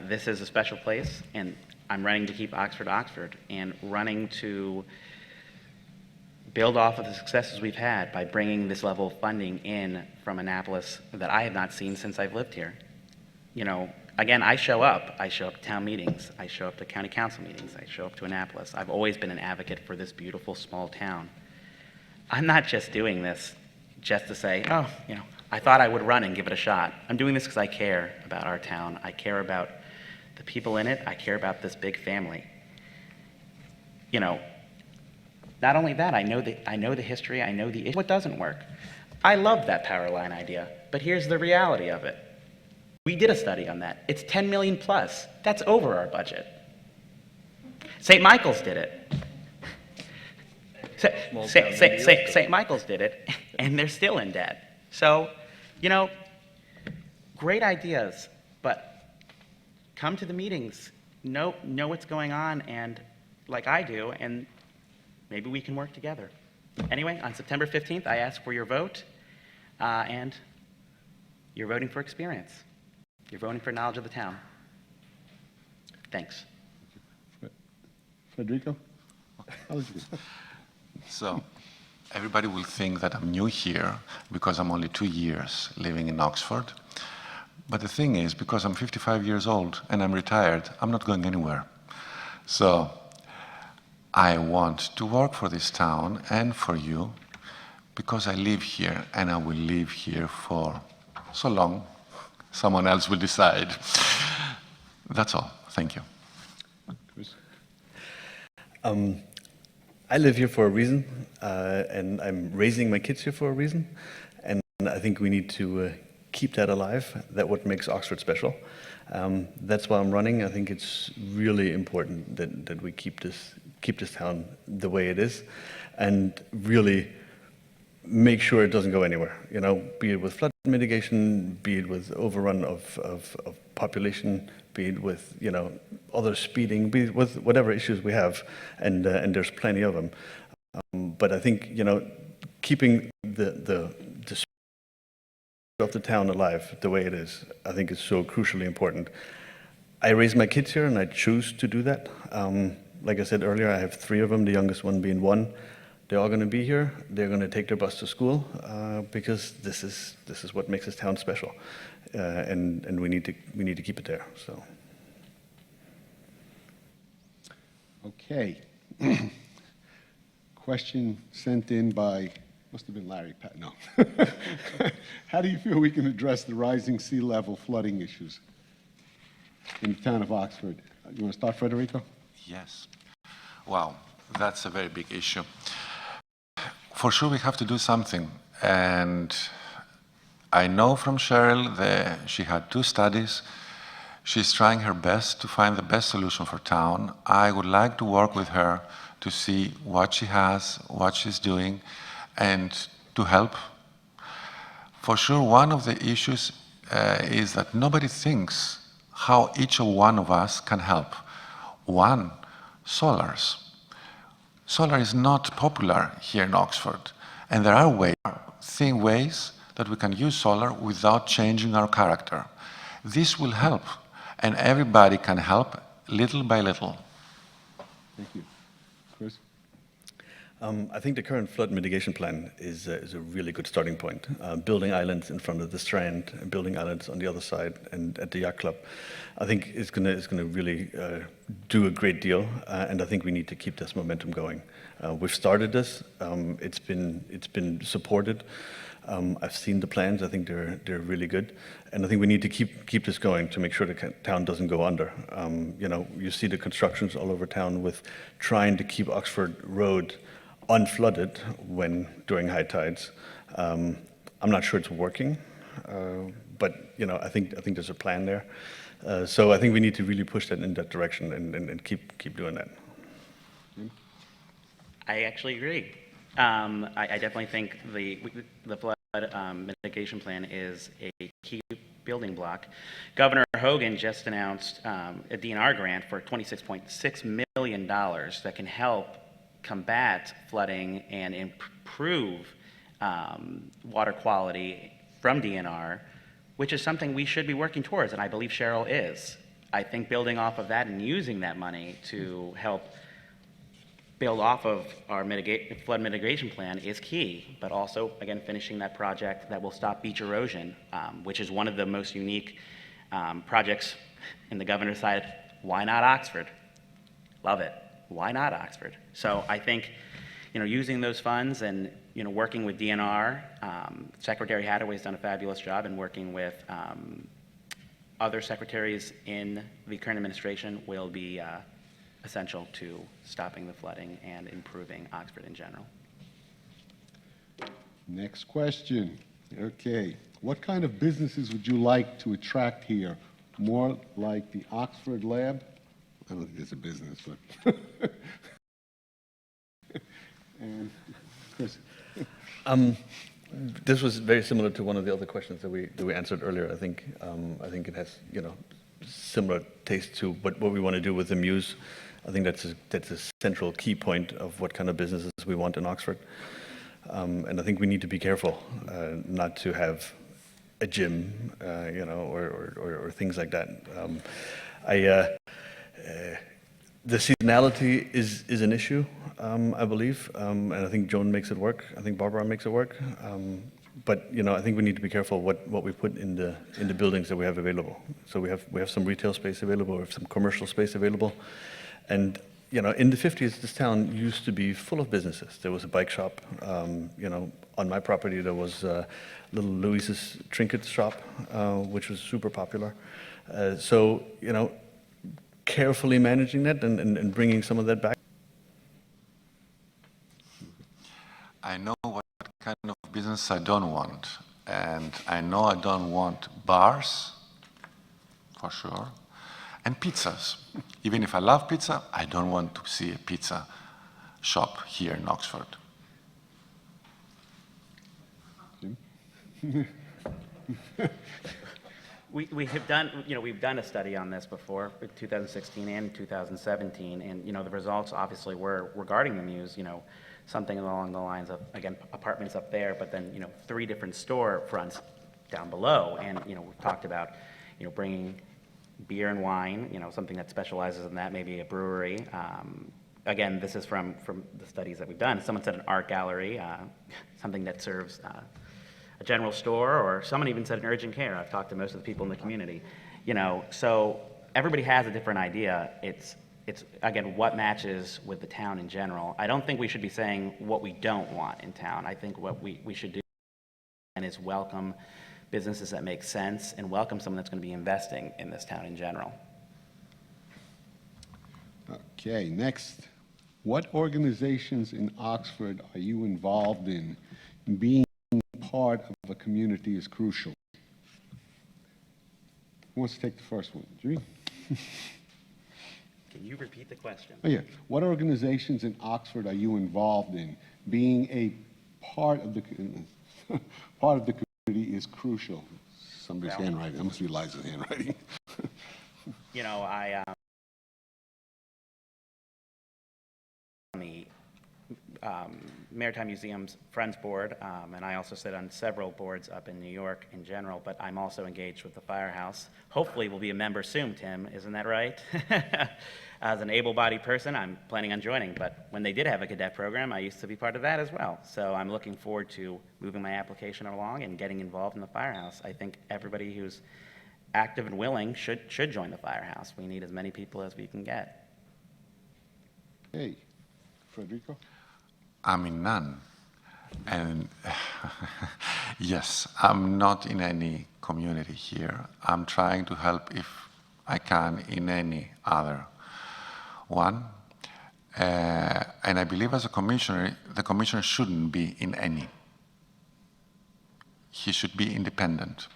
This is a special place, and I'm running to keep Oxford Oxford, and running to build off of the successes we've had by bringing this level of funding in from Annapolis that I have not seen since I've lived here. Again, I show up. I show up to town meetings. I show up to county council meetings. I show up to Annapolis. I've always been an advocate for this beautiful small town. I'm not just doing this just to say, oh, I thought I would run and give it a shot. I'm doing this because I care about our town. I care about the people in it. I care about this big family. you know, not only that, I know the history, I know the issue. What doesn't work? I love that power line idea, but here's the reality of it. We did a study on that. It's 10 million plus. That's over our budget. St. Michael's did it. St. Michael's did it, and they're still in debt. So, you know, great ideas, but come to the meetings, know what's going on, and like I do, and maybe we can work together. Anyway, on September 15th, I ask for your vote, and you're voting for experience. You're voting for knowledge of the town. Thanks. Frederico? So, everybody will think that I'm new here because I'm only 2 years living in Oxford. But the thing is, because I'm 55 years old and I'm retired, I'm not going anywhere. So, I want to work for this town and for you because I live here and I will live here for so long. Someone else will decide. That's all. Thank you. I live here for a reason, and I'm raising my kids here for a reason, and I think we need to keep that alive. That's what makes Oxford special. That's why I'm running. I think it's really important that we keep this town the way it is, and really make sure it doesn't go anywhere. You know, be it with flood mitigation, be it with overrun of population, be it with, you know, other speeding, be it with whatever issues we have, and there's plenty of them. But I think, you know, keeping the spirit of the town alive the way it is, I think is so crucially important. I raise my kids here and I choose to do that. Like I said earlier, I have 3 of them, the youngest one being 1. They're all going to be here. They're going to take their bus to school because this is what makes this town special, and we need to keep it there. So. Okay. Question sent in by, must have been Larry Paz. No. How do you feel we can address the rising sea level flooding issues in the town of Oxford? You want to start, Frederico? Yes. Wow, that's a very big issue. For sure, we have to do something. And I know from Cheryl that she had 2 studies. She's trying her best to find the best solution for town. I would like to work with her to see what she has, what she's doing, and to help. For sure, one of the issues is that nobody thinks how each one of us can help. One, solars. Solar is not popular here in Oxford, and there are ways that we can use solar without changing our character. This will help, and everybody can help little by little. Thank you. Chris? I think the current flood mitigation plan is a really good starting point. Building islands in front of the Strand, and building islands on the other side, and at the yacht club, I think is going to really do a great deal. And I think we need to keep this momentum going. We've started this. It's been supported. I've seen the plans. I think they're really good, and I think we need to keep this going to make sure the town doesn't go under. You know, you see the constructions all over town with trying to keep Oxford Road unflooded during high tides. I'm not sure it's working, but you know, I think there's a plan there. So I think we need to really push that in that direction and keep doing that. I actually agree. I definitely think the flood mitigation plan is a key building block. Governor Hogan just announced a DNR grant for $26.6 million that can help combat flooding and improve water quality from DNR, which is something we should be working towards, and I believe Cheryl is. I think building off of that and using that money to help build off of our flood mitigation plan is key, but also, again, finishing that project that will stop beach erosion, which is one of the most unique projects in the governor's side. Why not Oxford? Love it. Why not Oxford? So I think, you know, using those funds and, you know, working with DNR, Secretary Hathaway's done a fabulous job, and working with other secretaries in the current administration will be essential to stopping the flooding and improving Oxford in general. Next question. Okay. What kind of businesses would you like to attract here? More like the Oxford Lab? I don't think it's a business, but. And Chris. This was very similar to one of the other questions that we answered earlier. I think it has similar taste to what we want to do with the Muse. I think that's a central key point of what kind of businesses we want in Oxford. And I think we need to be careful not to have a gym, or things like that. The seasonality is an issue, I believe, and I think Joan makes it work. I think Barbara makes it work. But I think we need to be careful what we put in the buildings that we have available. So we have some retail space available, we have some commercial space available, and in the 50s, this town used to be full of businesses. There was a bike shop. On my property, there was little Louise's trinket shop, which was super popular. So carefully managing that and bringing some of that back. I know what kind of business I don't want. And I know I don't want bars, for sure, and pizzas. Even if I love pizza, I don't want to see a pizza shop here in Oxford. We have done, we've done a study on this before, in 2016 and 2017, and, the results obviously were regarding the Muse, something along the lines of, again, apartments up there, but then, 3 different store fronts down below, and, we've talked about, bringing beer and wine, something that specializes in that, maybe a brewery. Again, this is from the studies that we've done. Someone said an art gallery, something that serves a general store, or someone even said an urgent care. I've talked to most of the people in the community. So everybody has a different idea. It's again, what matches with the town in general. I don't think we should be saying what we don't want in town. I think what we should do is welcome businesses that make sense and welcome someone that's going to be investing in this town in general. Okay, next. What organizations in Oxford are you involved in? Being part of a community is crucial. Who wants to take the first one? Jimmy? Can you repeat the question? Oh, yeah. What organizations in Oxford are you involved in? Being a part of the community is crucial. Somebody's handwriting. That must be Liza's handwriting. I on the Maritime Museum's Friends Board, and I also sit on several boards up in New York in general, but I'm also engaged with the Firehouse. Hopefully we'll be a member soon, Tim, isn't that right? As an able-bodied person, I'm planning on joining, but when they did have a cadet program, I used to be part of that as well. So I'm looking forward to moving my application along and getting involved in the Firehouse. I think everybody who's active and willing should join the Firehouse. We need as many people as we can get. Hey, Frederico? I'm in none. And yes, I'm not in any community here. I'm trying to help if I can in any other one. And I believe as a commissioner, the commissioner shouldn't be in any. He should be independent.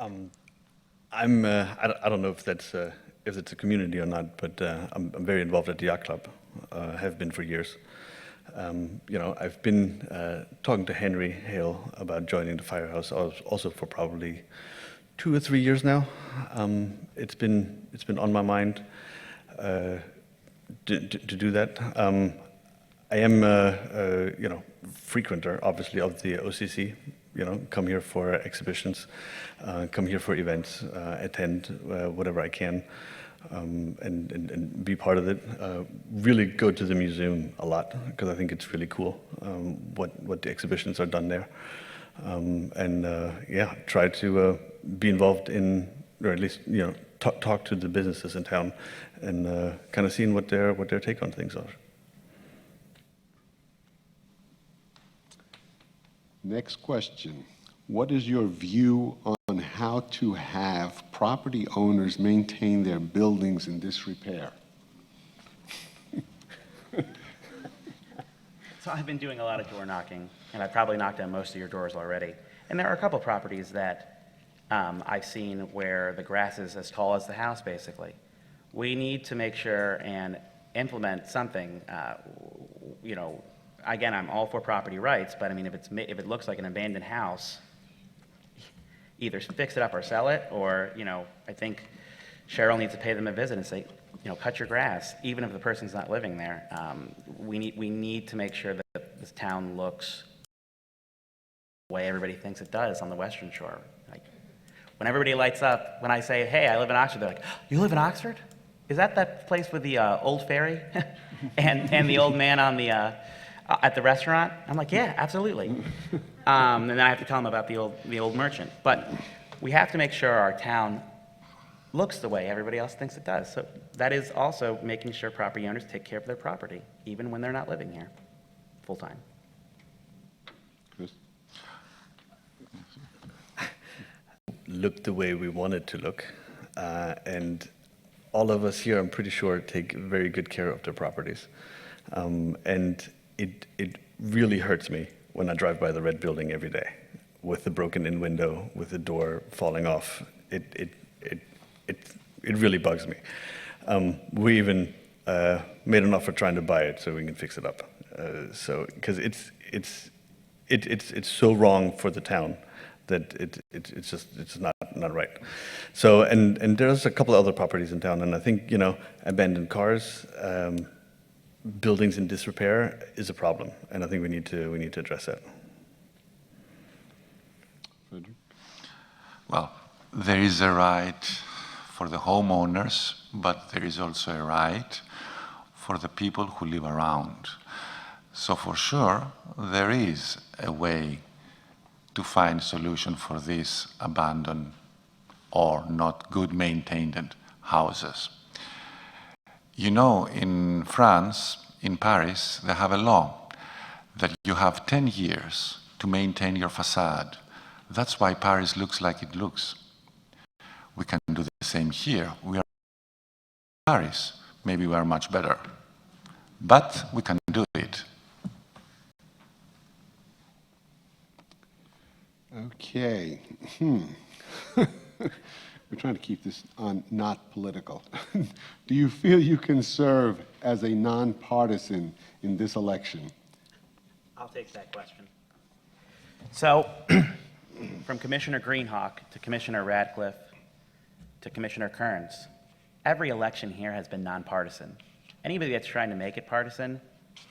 I don't know if that's if it's a community or not, but I'm very involved at the yacht club. Have been for years. I've been talking to Henry Hale about joining the Firehouse also for probably 2 or 3 years now. It's been on my mind to do that. I am frequenter, obviously, of the OCC. Come here for exhibitions, come here for events, attend whatever I can, and be part of it. Really go to the museum a lot because I think it's really cool what the exhibitions are done there, try to be involved in, or at least talk to the businesses in town, and kind of seeing what their take on things are. Next question. What is your view on how to have property owners maintain their buildings in disrepair. So I've been doing a lot of door knocking, and I've probably knocked on most of your doors already. And there are a couple properties that I've seen where the grass is as tall as the house, basically. We need to make sure and implement something. Again, I'm all for property rights, but I mean, if it looks like an abandoned house, either fix it up or sell it, or I think Cheryl needs to pay them a visit and say, cut your grass, even if the person's not living there. We need to make sure that this town looks the way everybody thinks it does on the Western Shore. Like, when everybody lights up, when I say, hey, I live in Oxford, they're like, you live in Oxford? Is that place with the old ferry and the old man on the at the restaurant? I'm like, yeah, absolutely. And then I have to tell them about the old merchant. But we have to make sure our town looks the way everybody else thinks it does. So that is also making sure property owners take care of their property, even when they're not living here full time. Chris? Look the way we want it to look. And all of us here, I'm pretty sure, take very good care of their properties. And it really hurts me when I drive by the red building every day with the broken-in window, with the door falling off. It really bugs me. We even made an offer trying to buy it so we can fix it up. Because it's so wrong for the town that it's not right. So and there's a couple of other properties in town, and I think abandoned cars, buildings in disrepair is a problem, and I think we need to address that. Frederick? Well, there is a right for the homeowners, but there is also a right for the people who live around. So for sure, there is a way to find solution for these abandoned or not good maintained houses. In France, in Paris, they have a law that you have 10 years to maintain your facade. That's why Paris looks like it looks. We can do the same here. We are Paris. Maybe we are much better. But we can do it. Okay. We're trying to keep this on not political. Do you feel you can serve as a nonpartisan in this election? I'll take that question. So, from Commissioner Greenhawk to Commissioner Radcliffe to Commissioner Kearns, every election here has been nonpartisan. Anybody that's trying to make it partisan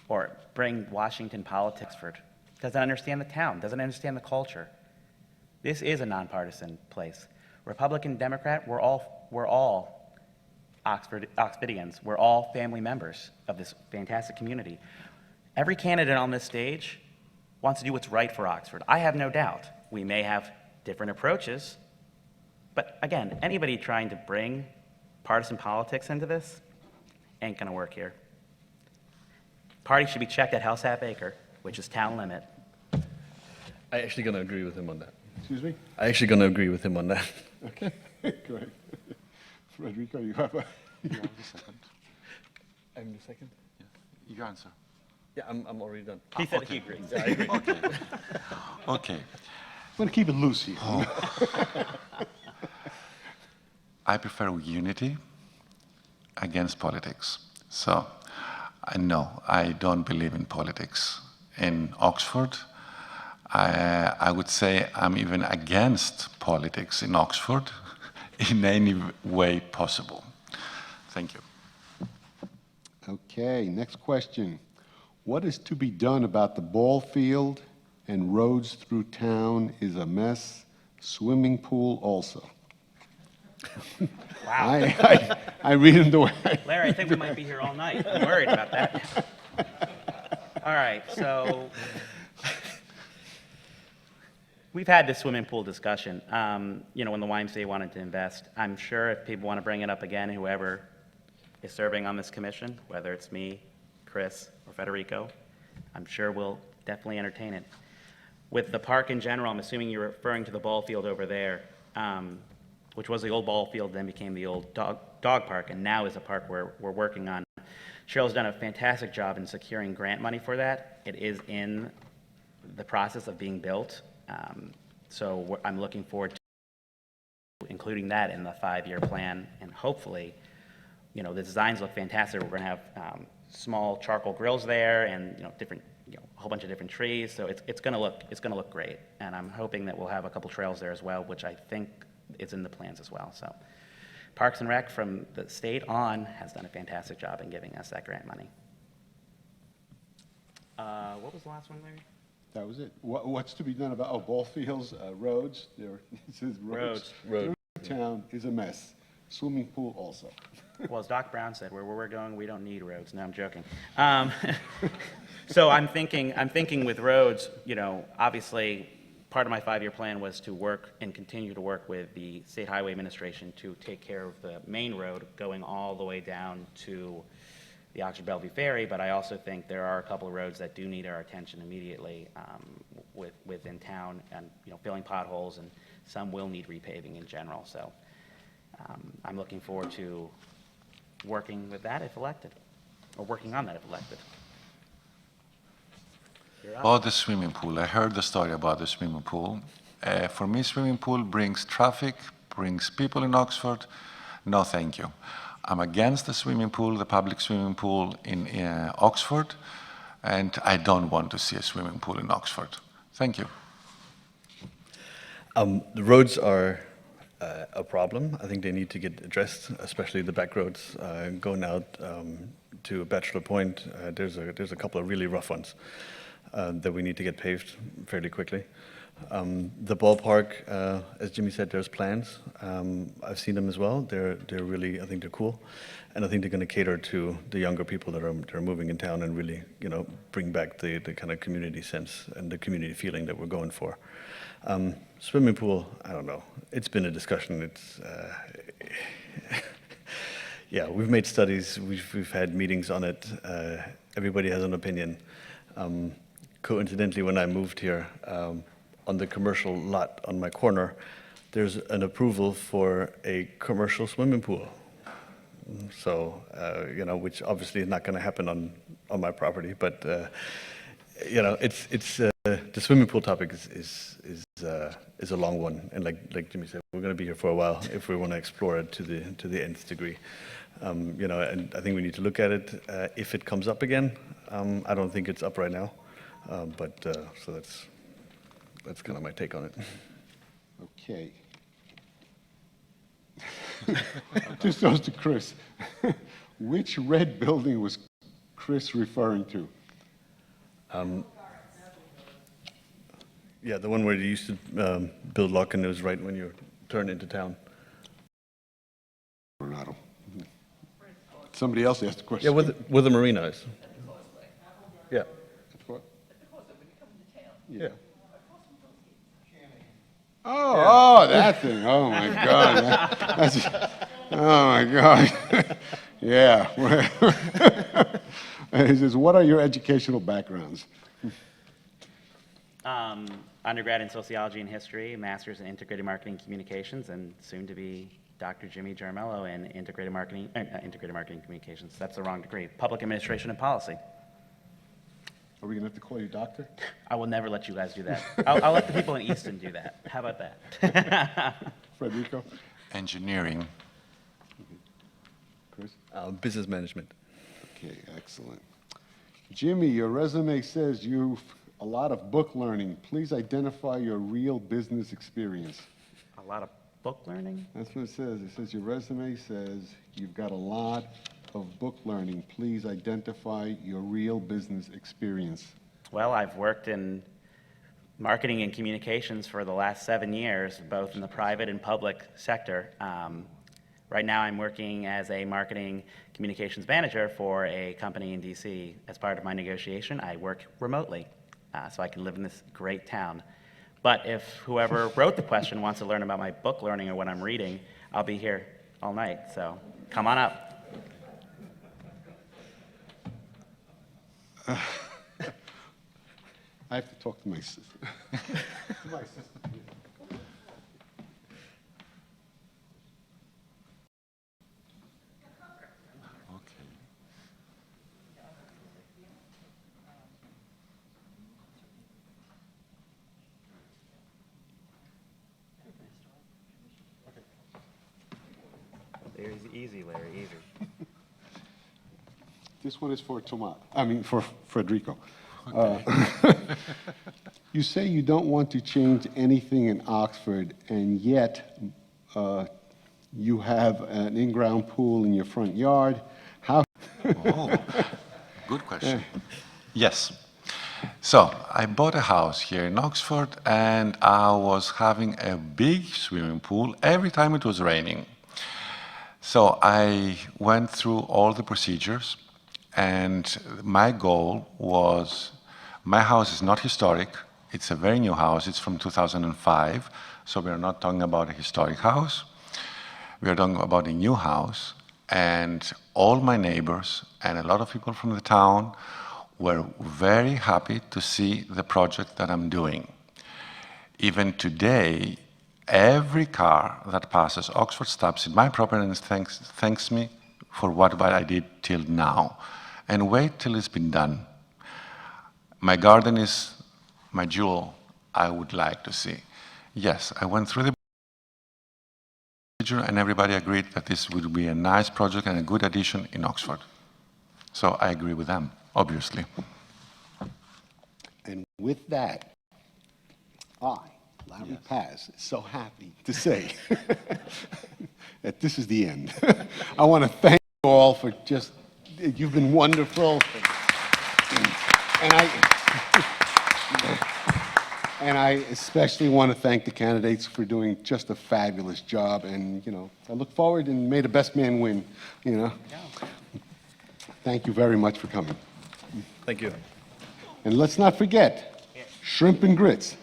or bring Washington politics forward doesn't understand the town, doesn't understand the culture. This is a nonpartisan place. Republican, Democrat, we're all Oxfordians. We're all family members of this fantastic community. Every candidate on this stage wants to do what's right for Oxford. I have no doubt. We may have different approaches, but again, anybody trying to bring partisan politics into this ain't gonna work here. Party should be checked at House Half Acre, which is town limit. I actually going to agree with him on that. Excuse me? I actually going to agree with him on that. Okay, great. Frederico, you have a... You have the second. I'm the second? You answer. Yeah, I'm already done. He said he agrees. Yeah, I agree. Okay. Okay. I'm going to keep it loose here. I prefer unity against politics. So, I don't believe in politics. In Oxford, I would say I'm even against politics in Oxford in any way possible. Thank you. Okay, next question. What is to be done about the ball field and roads through town is a mess, swimming pool also? Wow. I read them the way. Larry, I think we might be here all night. I'm worried about that. All right, so we've had this swimming pool discussion. When the YMCA wanted to invest, I'm sure if people want to bring it up again, whoever is serving on this commission, whether it's me, Chris, or Federico, I'm sure we'll definitely entertain it. With the park in general, I'm assuming you're referring to the ball field over there. which was the old ball field, then became the old dog park, and now is a park where we're working on. Cheryl's done a fantastic job in securing grant money for that. It is in the process of being built. So I'm looking forward to including that in the 5-year plan, and hopefully, the designs look fantastic. We're going to have small charcoal grills there, and different, a whole bunch of different trees. So it's going to look great, and I'm hoping that we'll have a couple trails there as well, which I think is in the plans as well. So Parks and Rec from the state on has done a fantastic job in giving us that grant money. What was the last one, Larry? That was it. What's to be done about, ball fields, roads, it says roads. Road. Town is a mess. Swimming pool also. Well, as Doc Brown said, where we're going, we don't need roads. No, I'm joking. So I'm thinking with roads, obviously, part of my 5-year plan was to work and continue to work with the State Highway Administration to take care of the main road going all the way down to the Oxford-Bellevue Ferry, but I also think there are a couple of roads that do need our attention immediately within town, and filling potholes, and some will need repaving in general. So I'm looking forward to working with that if elected, or working on that if elected. About the swimming pool, I heard the story about the swimming pool. For me, swimming pool brings traffic, brings people in Oxford. No, thank you. I'm against the swimming pool, the public swimming pool in Oxford, and I don't want to see a swimming pool in Oxford. Thank you. The roads are a problem. I think they need to get addressed, especially the back roads going out to Bachelor Point. There's a couple of really rough ones that we need to get paved fairly quickly. The ballpark, as Jimmy said, there's plans. I've seen them as well. They're really, I think they're cool, and I think they're going to cater to the younger people that are moving in town and really, bring back the kind of community sense and the community feeling that we're going for. Swimming pool, I don't know. It's been a discussion. It's yeah, we've made studies. We've had meetings on it. Everybody has an opinion. Coincidentally, when I moved here, on the commercial lot on my corner, there's an approval for a commercial swimming pool. So, which obviously is not going to happen on my property, but it's the swimming pool topic is a long one, and like Jimmy said, we're going to be here for a while if we want to explore it to the nth degree. And I think we need to look at it if it comes up again. I don't think it's up right now, but so that's kind of my take on it. Okay. This goes to Chris. Which red building was Chris referring to? Yeah, the one where you used to build lock, and it was right when you turned into town. Renato. Somebody else asked the question. Yeah, where the marina is. Yeah. What? Yeah. Oh, that thing. Oh, my God. Oh, my God. Yeah. He says, what are your educational backgrounds? Undergrad in sociology and history, master's in integrated marketing and communications, and soon to be Dr. Jimmy Jaramillo in integrated marketing communications. That's the wrong degree. Public administration and policy. Are we going to have to call you doctor? I will never let you guys do that. I'll let the people in Easton do that. How about that? Frederico? Engineering. Chris? Business management. Okay, excellent. Jimmy, your resume says you've a lot of book learning. Please identify your real business experience. A lot of book learning? That's what it says. It says your resume says you've got a lot of book learning. Please identify your real business experience. Well, I've worked in marketing and communications for the last 7 years, both in the private and public sector. Right now, I'm working as a marketing communications manager for a company in DC. As part of my negotiation, I work remotely, so I can live in this great town. But if whoever wrote the question wants to learn about my book learning or what I'm reading, I'll be here all night, so come on up. I have to talk to my sister. Easy, Larry, easy. This one is for for Frederico. You say you don't want to change anything in Oxford, and yet you have an in-ground pool in your front yard. How? Oh, good question. Yes. So I bought a house here in Oxford, and I was having a big swimming pool every time it was raining. So I went through all the procedures, and my goal was, my house is not historic. It's a very new house. It's from 2005, so we are not talking about a historic house. We are talking about a new house, and all my neighbors and a lot of people from the town were very happy to see the project that I'm doing. Even today, every car that passes Oxford stops in my property and thanks me for what I did till now. And wait till it's been done. My garden is my jewel I would like to see. Yes, I went through the procedure and everybody agreed that this would be a nice project and a good addition in Oxford. So I agree with them, obviously. And with that, I, Larry Paz, is so happy to say that this is the end. I want to thank you all for just, you've been wonderful. And I especially want to thank the candidates for doing just a fabulous job. And, I look forward, and may the best man win, Thank you very much for coming. Thank you. And let's not forget, shrimp and grits.